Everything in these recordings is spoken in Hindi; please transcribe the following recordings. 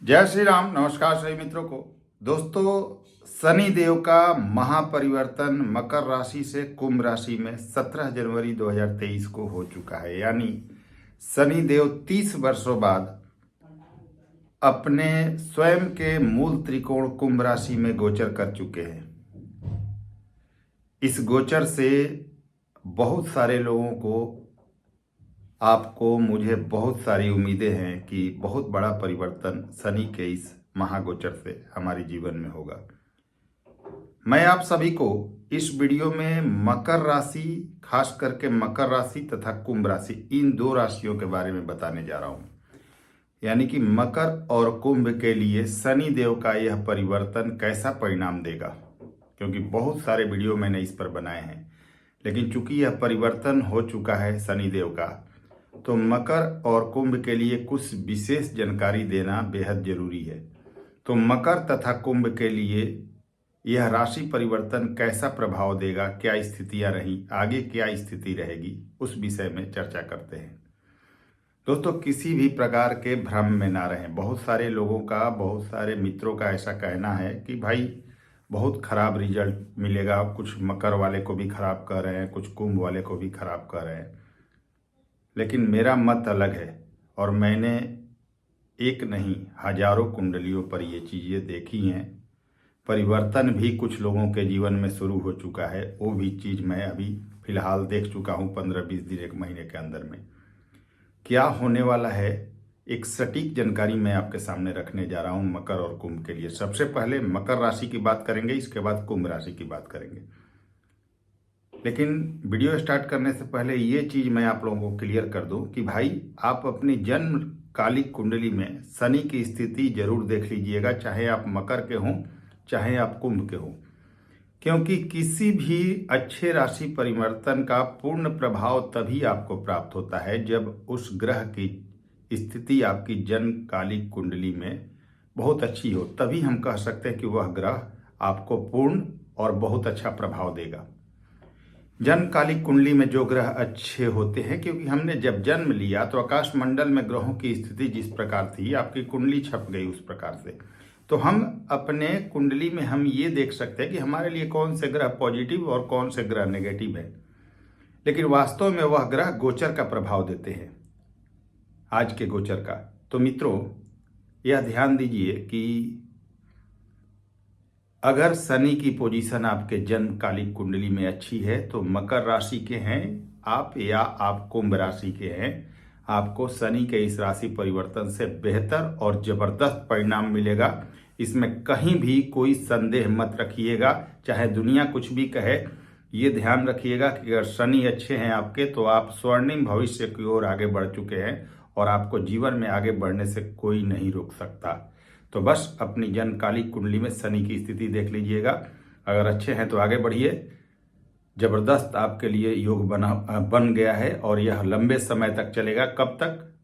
जय श्री राम। नमस्कार सभी मित्रों को। दोस्तों, शनि देव का महापरिवर्तन मकर राशि से कुंभ राशि में 17 जनवरी 2023 को हो चुका है। यानी शनि देव 30 वर्षों बाद अपने स्वयं के मूल त्रिकोण कुंभ राशि में गोचर कर चुके हैं। इस गोचर से बहुत सारे लोगों को, आपको, मुझे बहुत सारी उम्मीदें हैं कि बहुत बड़ा परिवर्तन शनि के इस महागोचर से हमारे जीवन में होगा। मैं आप सभी को इस वीडियो में मकर राशि, खास करके मकर राशि तथा कुंभ राशि, इन दो राशियों के बारे में बताने जा रहा हूं। यानी कि मकर और कुंभ के लिए शनि देव का यह परिवर्तन कैसा परिणाम देगा, क्योंकि बहुत सारे वीडियो मैंने इस पर बनाए हैं। लेकिन चूंकि यह परिवर्तन हो चुका है शनि देव का, तो मकर और कुंभ के लिए कुछ विशेष जानकारी देना बेहद जरूरी है। तो मकर तथा कुंभ के लिए यह राशि परिवर्तन कैसा प्रभाव देगा, क्या स्थितियां रही, आगे क्या स्थिति रहेगी, उस विषय में चर्चा करते हैं। दोस्तों, किसी भी प्रकार के भ्रम में ना रहें। बहुत सारे लोगों का, बहुत सारे मित्रों का ऐसा कहना है कि भाई बहुत खराब रिजल्ट मिलेगा। कुछ मकर वाले को भी खराब कर रहे हैं, कुछ कुंभ वाले को भी खराब कर रहे हैं। लेकिन मेरा मत अलग है और मैंने एक नहीं हजारों कुंडलियों पर ये चीज़ें देखी हैं। परिवर्तन भी कुछ लोगों के जीवन में शुरू हो चुका है। वो भी चीज़ मैं अभी फिलहाल देख चुका हूँ 15-20 दिन, एक महीने के अंदर में क्या होने वाला है। एक सटीक जानकारी मैं आपके सामने रखने जा रहा हूँ मकर और कुंभ के लिए। सबसे पहले मकर राशि की बात करेंगे, इसके बाद कुंभ राशि की बात करेंगे। लेकिन वीडियो स्टार्ट करने से पहले ये चीज़ मैं आप लोगों को क्लियर कर दूं कि भाई आप अपनी जन्म कालिक कुंडली में शनि की स्थिति जरूर देख लीजिएगा, चाहे आप मकर के हों चाहे आप कुंभ के हों। क्योंकि किसी भी अच्छे राशि परिवर्तन का पूर्ण प्रभाव तभी आपको प्राप्त होता है जब उस ग्रह की स्थिति आपकी जन्म कालिक कुंडली में बहुत अच्छी हो। तभी हम कह सकते हैं कि वह ग्रह आपको पूर्ण और बहुत अच्छा प्रभाव देगा। जन्मकालिक कुंडली में जो ग्रह अच्छे होते हैं, क्योंकि हमने जब जन्म लिया तो आकाश मंडल में ग्रहों की स्थिति जिस प्रकार थी, आपकी कुंडली छप गई उस प्रकार से। तो हम अपने कुंडली में हम ये देख सकते हैं कि हमारे लिए कौन से ग्रह पॉजिटिव और कौन से ग्रह नेगेटिव है। लेकिन वास्तव में वह ग्रह गोचर का प्रभाव देते हैं, आज के गोचर का। तो मित्रों, यह ध्यान दीजिए कि अगर शनि की पोजीशन आपके जन्म कालिक कुंडली में अच्छी है तो मकर राशि के हैं आप या आप कुंभ राशि के हैं, आपको शनि के इस राशि परिवर्तन से बेहतर और जबरदस्त परिणाम मिलेगा। इसमें कहीं भी कोई संदेह मत रखिएगा, चाहे दुनिया कुछ भी कहे। ये ध्यान रखिएगा कि अगर शनि अच्छे हैं आपके, तो आप स्वर्णिम भविष्य की ओर आगे बढ़ चुके हैं और आपको जीवन में आगे बढ़ने से कोई नहीं रोक सकता। तो बस अपनी जन्मकालिक कुंडली में शनि की स्थिति देख लीजिएगा। अगर अच्छे हैं तो आगे बढ़िए। जबरदस्त आपके लिए योग बन गया है और यह लंबे समय तक चलेगा। कब तक?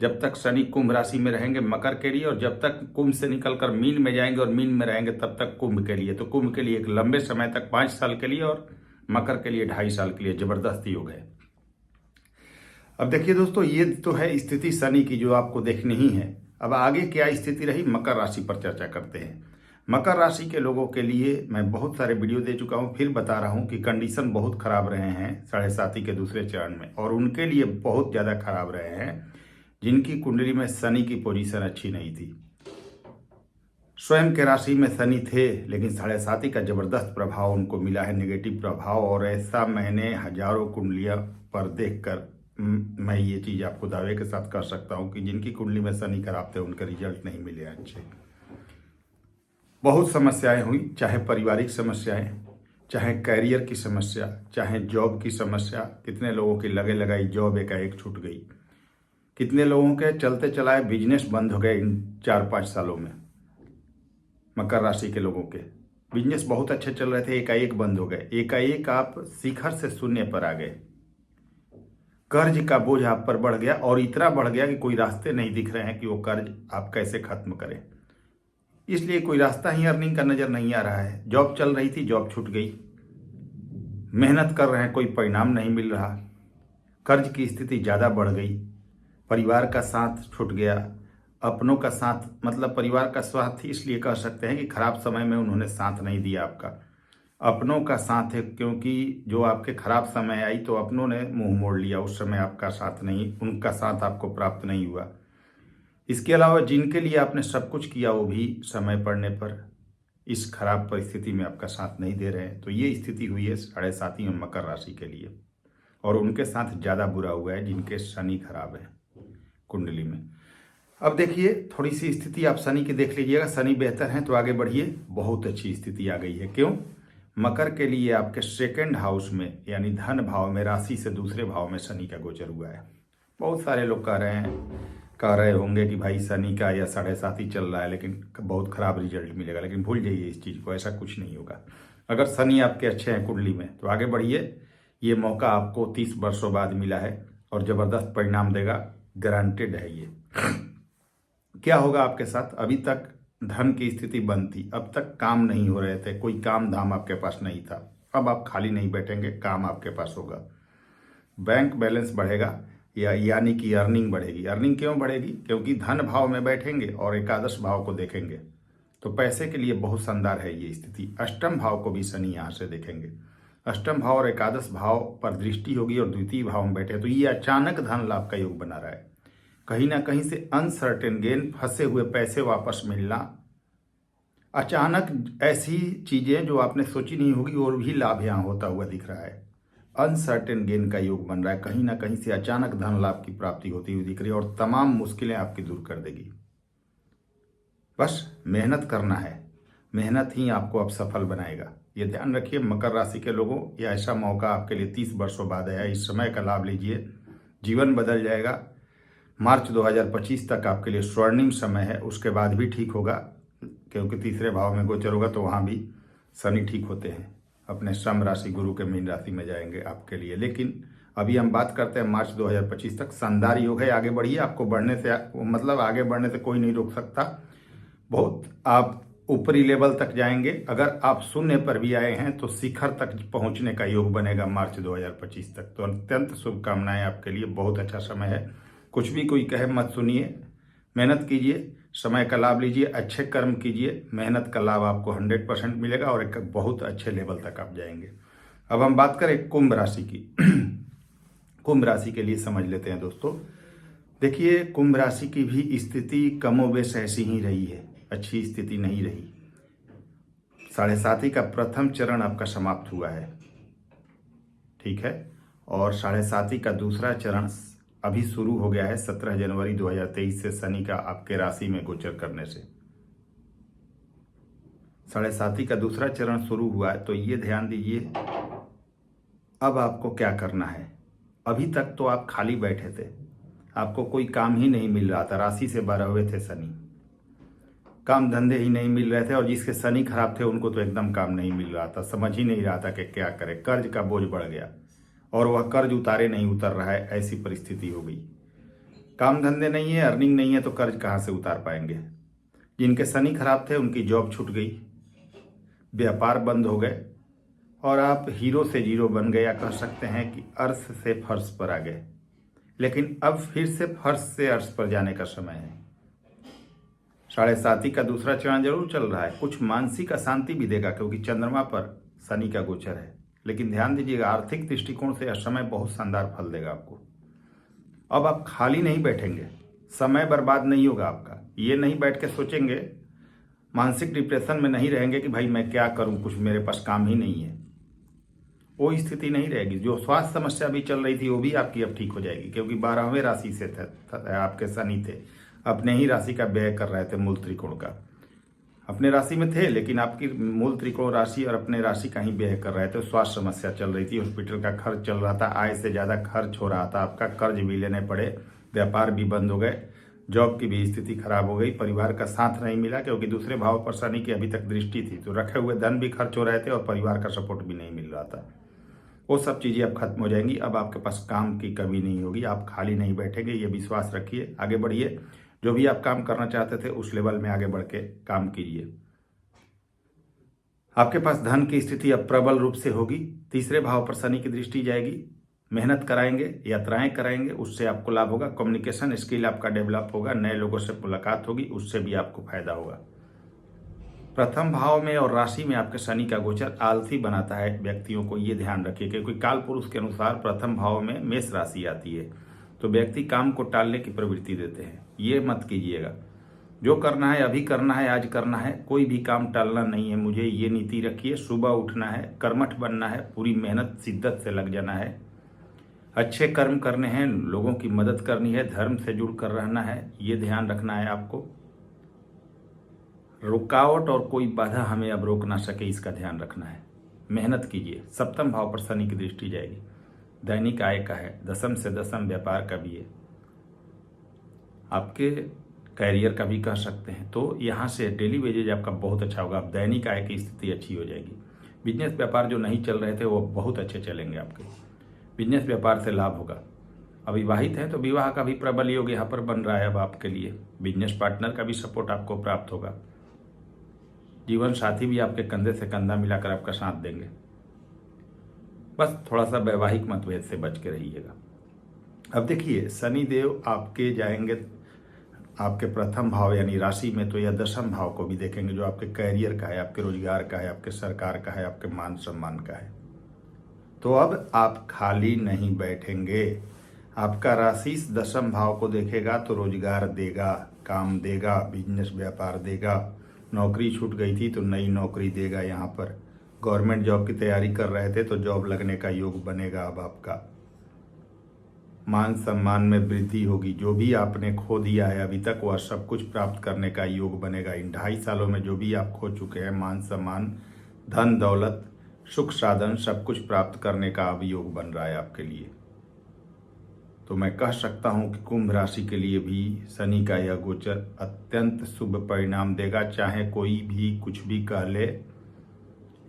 जब तक शनि कुंभ राशि में रहेंगे मकर के लिए, और जब तक कुंभ से निकलकर मीन में जाएंगे और मीन में रहेंगे तब तक कुंभ के लिए। तो कुंभ के लिए एक लंबे समय तक 5 साल के लिए और मकर के लिए 2.5 साल के लिए जबरदस्त योग है। अब देखिए दोस्तों, ये तो है स्थिति शनि की जो आपको देखनी ही है। अब आगे क्या स्थिति रही मकर राशि पर चर्चा करते हैं। मकर राशि के लोगों के लिए मैं बहुत सारे वीडियो दे चुका हूं, फिर बता रहा हूं कि कंडीशन बहुत खराब रहे हैं 7.5 के दूसरे चरण में, और उनके लिए बहुत ज़्यादा खराब रहे हैं जिनकी कुंडली में शनि की पोजीशन अच्छी नहीं थी। स्वयं के राशि में शनि थे, लेकिन 7.5 का जबरदस्त प्रभाव उनको मिला है, नेगेटिव प्रभाव। और ऐसा मैंने हजारों कुंडलियां पर देखकर मैं ये चीज़ आपको दावे के साथ कर सकता हूँ कि जिनकी कुंडली में शनि खराब थे उनके रिजल्ट नहीं मिले अच्छे। बहुत समस्याएं हुई, चाहे पारिवारिक समस्याएं, चाहे कैरियर की समस्या, चाहे जॉब की समस्या। कितने लोगों की लगे लगाई जॉब एकाएक छूट गई। कितने लोगों के चलते चलाए बिजनेस बंद हो गए इन 4-5 सालों में। मकर राशि के लोगों के बिजनेस बहुत अच्छे चल रहे थे, एकाएक बंद हो गए। एकाएक आप शिखर से शून्य पर आ गए। कर्ज का बोझ आप पर बढ़ गया, और इतना बढ़ गया कि कोई रास्ते नहीं दिख रहे हैं कि वो कर्ज आप कैसे खत्म करें। इसलिए कोई रास्ता ही अर्निंग का नजर नहीं आ रहा है। जॉब चल रही थी, जॉब छूट गई। मेहनत कर रहे हैं, कोई परिणाम नहीं मिल रहा। कर्ज की स्थिति ज़्यादा बढ़ गई। परिवार का साथ छूट गया। अपनों का साथ, मतलब परिवार का साथ ही इसलिए कह सकते हैं कि खराब समय में उन्होंने साथ नहीं दिया आपका। अपनों का साथ है, क्योंकि जो आपके खराब समय आई तो अपनों ने मुंह मोड़ लिया, उस समय आपका साथ नहीं, उनका साथ आपको प्राप्त नहीं हुआ। इसके अलावा जिनके लिए आपने सब कुछ किया वो भी समय पड़ने पर इस खराब परिस्थिति में आपका साथ नहीं दे रहे हैं। तो ये स्थिति हुई है 7.5 और मकर राशि के लिए, और उनके साथ ज़्यादा बुरा हुआ है जिनके शनि खराब है कुंडली में। अब देखिए थोड़ी सी स्थिति आप शनि की देख लीजिएगा। शनि बेहतर हैं तो आगे बढ़िए, बहुत अच्छी स्थिति आ गई है। क्यों? मकर के लिए आपके सेकंड हाउस में यानी धन भाव में, राशि से दूसरे भाव में शनि का गोचर हुआ है। बहुत सारे लोग कह रहे होंगे कि भाई शनि का या 7.5 ही चल रहा है, लेकिन बहुत खराब रिजल्ट मिलेगा। लेकिन भूल जाइए इस चीज़ को, ऐसा कुछ नहीं होगा। अगर शनि आपके अच्छे हैं कुंडली में तो आगे बढ़िए। ये मौका आपको 30 वर्षों बाद मिला है और ज़बरदस्त परिणाम देगा, गारंटेड है ये। क्या होगा आपके साथ? अभी तक धन की स्थिति बंद थी, अब तक काम नहीं हो रहे थे, कोई काम धाम आपके पास नहीं था। अब आप खाली नहीं बैठेंगे, काम आपके पास होगा। बैंक बैलेंस बढ़ेगा, यानी कि अर्निंग बढ़ेगी। अर्निंग क्यों बढ़ेगी? क्योंकि धन भाव में बैठेंगे और एकादश भाव को देखेंगे, तो पैसे के लिए बहुत शानदार है ये स्थिति। अष्टम भाव को भी शनि यहाँ से देखेंगे। अष्टम भाव और एकादश भाव पर दृष्टि होगी और द्वितीय भाव में बैठे, तो ये अचानक धन लाभ का योग बना रहा है। कहीं ना कहीं से अनसर्टेन गेन, फंसे हुए पैसे वापस मिलना, अचानक ऐसी चीजें जो आपने सोची नहीं होगी और भी लाभ यहाँ होता हुआ दिख रहा है। अनसर्टेन गेन का योग बन रहा है, कहीं ना कहीं से अचानक धन लाभ की प्राप्ति होती हुई दिख रही है और तमाम मुश्किलें आपकी दूर कर देगी। बस मेहनत करना है, मेहनत ही आपको अब सफल बनाएगा। ये ध्यान रखिए मकर राशि के लोगों, ये ऐसा मौका आपके लिए 30 वर्षों बाद आया। इस समय का लाभ लीजिए, जीवन बदल जाएगा। मार्च 2025 तक आपके लिए स्वर्णिम समय है, उसके बाद भी ठीक होगा, क्योंकि तीसरे भाव में गोचर होगा तो वहाँ भी शनि ठीक होते हैं। अपने श्रम राशि गुरु के मीन राशि में जाएंगे आपके लिए। लेकिन अभी हम बात करते हैं मार्च 2025 तक शानदार योग है। आगे बढ़िए, आपको बढ़ने से मतलब आगे बढ़ने से कोई नहीं रोक सकता। बहुत आप ऊपरी लेवल तक जाएंगे। अगर आप शून्य पर भी आए हैं तो शिखर तक पहुंचने का योग बनेगा मार्च 2025 तक। तो अत्यंत शुभकामनाएं आपके लिए, बहुत अच्छा समय है। कुछ भी कोई कहे मत सुनिए, मेहनत कीजिए, समय का लाभ लीजिए, अच्छे कर्म कीजिए, मेहनत का लाभ आपको 100% मिलेगा और एक बहुत अच्छे लेवल तक आप जाएंगे। अब हम बात करें कुंभ राशि की। कुंभ राशि के लिए समझ लेते हैं दोस्तों। देखिए कुंभ राशि की भी स्थिति कमोबेश ऐसी ही रही है, अच्छी स्थिति नहीं रही। 7.5 का प्रथम चरण आपका समाप्त हुआ है, ठीक है, और 7.5 का दूसरा चरण अभी शुरू हो गया है 17 जनवरी 2023 से शनि का आपके राशि में गोचर करने से। 7.5 का दूसरा चरण शुरू हुआ है, तो ये ध्यान दीजिए अब आपको क्या करना है। अभी तक तो आप खाली बैठे थे, आपको कोई काम ही नहीं मिल रहा था, राशि से भरे हुए थे शनि, काम धंधे ही नहीं मिल रहे थे, और जिसके शनि खराब थे उनको तो एकदम काम नहीं मिल रहा था, समझ ही नहीं रहा था कि क्या करे। कर्ज का बोझ बढ़ गया और वह कर्ज उतारे नहीं उतर रहा है, ऐसी परिस्थिति हो गई। काम धंधे नहीं है, अर्निंग नहीं है, तो कर्ज कहाँ से उतार पाएंगे। जिनके शनि खराब थे उनकी जॉब छूट गई, व्यापार बंद हो गए और आप हीरो से जीरो बन गए, या कह सकते हैं कि अर्श से फर्श पर आ गए। लेकिन अब फिर से फर्श से अर्श पर जाने का समय है। 7.5 का दूसरा चरण जरूर चल रहा है, कुछ मानसिक अशांति भी देगा क्योंकि चंद्रमा पर शनि का गोचर है। लेकिन ध्यान दीजिएगा आर्थिक दृष्टिकोण से यह समय बहुत शानदार फल देगा आपको। अब आप खाली नहीं बैठेंगे, समय बर्बाद नहीं होगा आपका। ये नहीं बैठ के सोचेंगे, मानसिक डिप्रेशन में नहीं रहेंगे कि भाई मैं क्या करूं, कुछ मेरे पास काम ही नहीं है, वो स्थिति नहीं रहेगी। जो स्वास्थ्य समस्या भी चल रही थी वो भी आपकी अब ठीक हो जाएगी, क्योंकि 12वें राशि से आपके शनि थे, अपने ही राशि का व्यय कर रहे थे, मूल त्रिकोण का अपने राशि में थे, लेकिन आपकी मूल त्रिकोण राशि और अपने राशि का ही व्यय कर रहे थे। स्वास्थ्य समस्या चल रही थी, हॉस्पिटल का खर्च चल रहा था, आय से ज़्यादा खर्च हो रहा था आपका, कर्ज भी लेने पड़े, व्यापार भी बंद हो गए, जॉब की भी स्थिति खराब हो गई, परिवार का साथ नहीं मिला क्योंकि दूसरे भाव पर शनि की अभी तक दृष्टि थी, तो रखे हुए धन भी खर्च हो रहे थे और परिवार का सपोर्ट भी नहीं मिल रहा था। वो सब चीज़ें अब खत्म हो जाएंगी। अब आपके पास काम की कमी नहीं होगी, आप खाली नहीं बैठेंगे, ये विश्वास रखिए। आगे बढ़िए, जो भी आप काम करना चाहते थे उस लेवल में आगे बढ़ के काम कीजिए। आपके पास धन की स्थिति अब प्रबल रूप से होगी। तीसरे भाव पर शनि की दृष्टि जाएगी, मेहनत कराएंगे, यात्राएं कराएंगे, उससे आपको लाभ होगा। कम्युनिकेशन स्किल आपका डेवलप होगा, नए लोगों से मुलाकात होगी, उससे भी आपको फायदा होगा। प्रथम भाव में और राशि में आपके शनि का गोचर आलसी बनाता है व्यक्तियों को, ये ध्यान रखिए, क्योंकि काल पुरुष के अनुसार प्रथम भाव में मेष राशि आती है, तो व्यक्ति काम को टालने की प्रवृत्ति देते हैं। ये मत कीजिएगा, जो करना है अभी करना है, आज करना है, कोई भी काम टालना नहीं है। मुझे ये नीति रखिए, सुबह उठना है, कर्मठ बनना है, पूरी मेहनत शिद्दत से लग जाना है, अच्छे कर्म करने हैं, लोगों की मदद करनी है, धर्म से जुड़ कर रहना है, ये ध्यान रखना है आपको। रुकावट और कोई बाधा हमें अब रोक ना सके, इसका ध्यान रखना है। मेहनत कीजिए। सप्तम भाव पर शनि की दृष्टि जाएगी, दैनिक आय का है, दशम से दशम व्यापार का भी है, आपके कैरियर का भी कह सकते हैं। तो यहाँ से डेली वेजेज आपका बहुत अच्छा होगा, अब दैनिक आय की स्थिति अच्छी हो जाएगी। बिजनेस व्यापार जो नहीं चल रहे थे वो बहुत अच्छे चलेंगे आपके, बिजनेस व्यापार से लाभ होगा। अविवाहित हैं तो विवाह का भी प्रबल योग यहाँ पर बन रहा है अब आपके लिए। बिजनेस पार्टनर का भी सपोर्ट आपको प्राप्त होगा, जीवन साथी भी आपके कंधे से कंधा मिलाकर आपका साथ देंगे। बस थोड़ा सा वैवाहिक मतभेद से बच के रहिएगा। अब देखिए, शनि देव आपके जाएंगे आपके प्रथम भाव यानी राशि में, तो यह दशम भाव को भी देखेंगे, जो आपके कैरियर का है, आपके रोजगार का है, आपके सरकार का है, आपके मान सम्मान का है। तो अब आप खाली नहीं बैठेंगे। आपका राशि दशम भाव को देखेगा तो रोजगार देगा, काम देगा, बिजनेस व्यापार देगा। नौकरी छूट गई थी तो नई नौकरी देगा। यहाँ पर गवर्नमेंट जॉब की तैयारी कर रहे थे तो जॉब लगने का योग बनेगा। अब आपका मान सम्मान में वृद्धि होगी, जो भी आपने खो दिया है अभी तक वह सब कुछ प्राप्त करने का योग बनेगा। इन 2.5 सालों में जो भी आप खो चुके हैं, मान सम्मान, धन दौलत, सुख साधन, सब कुछ प्राप्त करने का अब योग बन रहा है आपके लिए। तो मैं कह सकता हूं कि कुंभ राशि के लिए भी शनि का यह गोचर अत्यंत शुभ परिणाम देगा। चाहे कोई भी कुछ भी कह ले,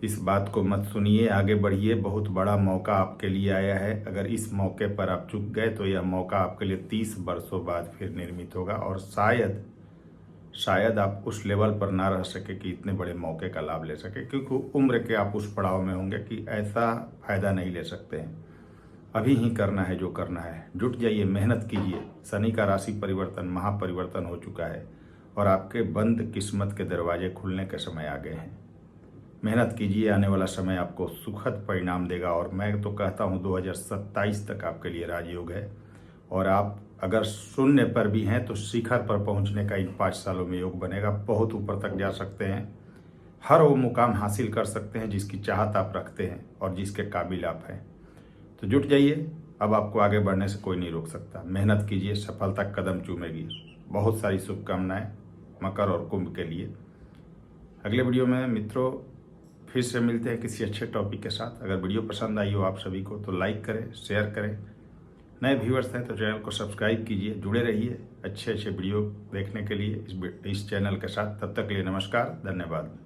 इस बात को मत सुनिए, आगे बढ़िए। बहुत बड़ा मौका आपके लिए आया है। अगर इस मौके पर आप चूक गए तो यह मौका आपके लिए 30 वर्षों बाद फिर निर्मित होगा, और शायद आप उस लेवल पर ना रह सके कि इतने बड़े मौके का लाभ ले सके, क्योंकि उम्र के आप उस पड़ाव में होंगे कि ऐसा फायदा नहीं ले सकते हैं। अभी ही करना है जो करना है, जुट जाइए, मेहनत कीजिए। शनि का राशि परिवर्तन, महापरिवर्तन हो चुका है और आपके बंद किस्मत के दरवाजे खुलने के समय आ गए हैं। मेहनत कीजिए, आने वाला समय आपको सुखद परिणाम देगा। और मैं तो कहता हूँ 2027 तक आपके लिए राजयोग है, और आप अगर शून्य पर भी हैं तो शिखर पर पहुँचने का इन 5 सालों में योग बनेगा। बहुत ऊपर तक जा सकते हैं, हर वो मुकाम हासिल कर सकते हैं जिसकी चाहत आप रखते हैं और जिसके काबिल आप हैं। तो जुट जाइए, अब आपको आगे बढ़ने से कोई नहीं रोक सकता। मेहनत कीजिए, सफलता कदम चूमेगी। बहुत सारी शुभकामनाएं मकर और कुंभ के लिए। अगले वीडियो में मित्रों फिर से मिलते हैं किसी अच्छे टॉपिक के साथ। अगर वीडियो पसंद आई हो आप सभी को तो लाइक करें, शेयर करें। नए व्यूअर्स हैं तो चैनल को सब्सक्राइब कीजिए, जुड़े रहिए अच्छे अच्छे वीडियो देखने के लिए इस चैनल के साथ। तब तक के लिए नमस्कार, धन्यवाद।